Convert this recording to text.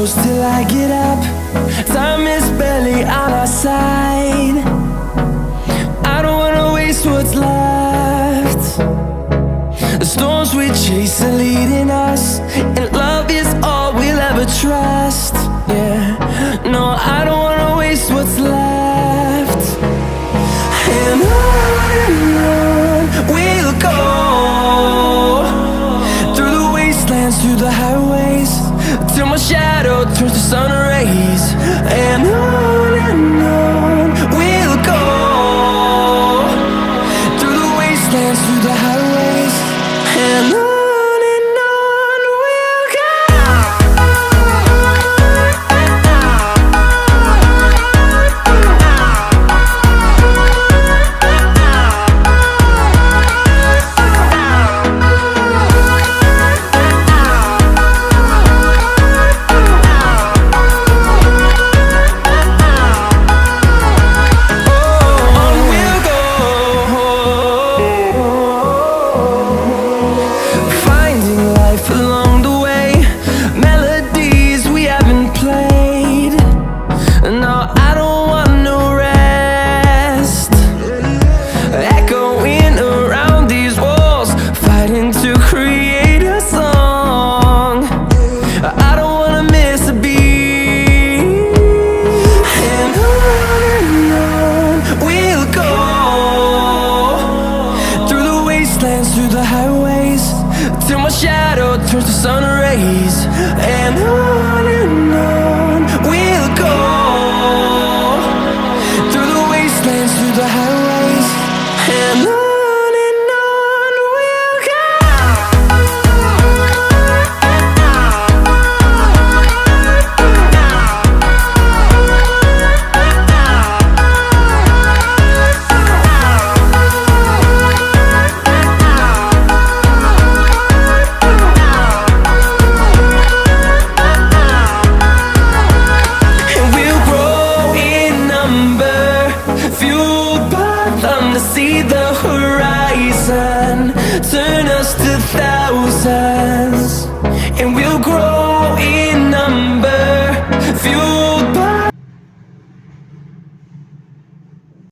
close till I get up. Time is barely on our side. I don't wanna waste what's left. The storms we chase are leading us, and love is all we'll ever trust. Yeah, no, I don't wanna waste what's left. And on we'll go, through the wastelands, through the highways, till my shadow turns to sun rays. And on we'll go, through the wastelands, through the highways, and on. Along the way, melodies we haven't played. No, I don't want no rest. Echoing around these walls, fighting to create a song. I don't wanna miss a beat. And on we'll go, through the wastelands, through the highways, till my shadow turns to sun rays. And on we'll go, through the wastelands, through the highways, and on we'll go. See the horizon turn us to thousands, and we'll grow